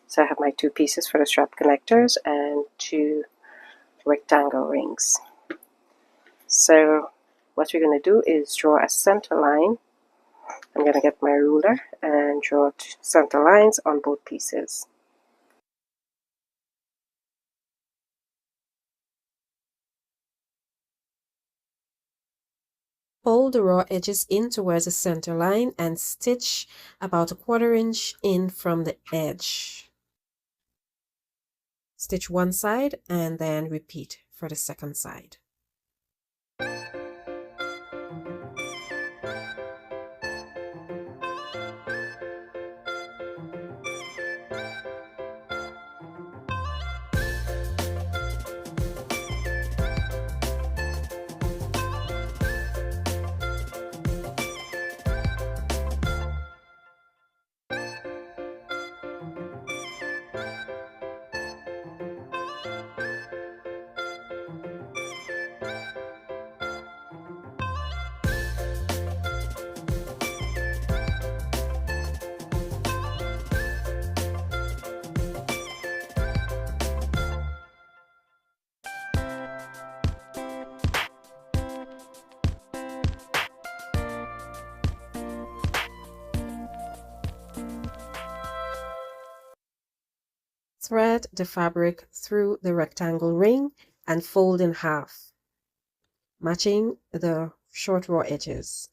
So I have my 2 pieces for the strap connectors and 2 rectangle rings. So what we're going to do is draw a center line. I'm going to get my ruler and draw center lines on both pieces. Fold the raw edges in towards the center line and stitch about 1/4 inch in from the edge. Stitch one side and then repeat for the second side. Thread the fabric through the rectangle ring and fold in half, matching the short raw edges.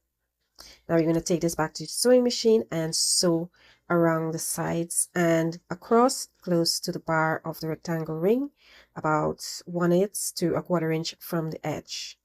Now you're going to take this back to the sewing machine and sew around the sides and across close to the bar of the rectangle ring, about 1/8 to 1/4 inch from the edge.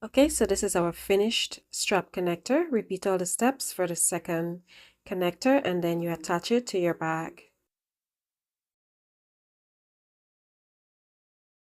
Okay, so this is our finished strap connector. Repeat all the steps for the second connector and then you attach it to your bag.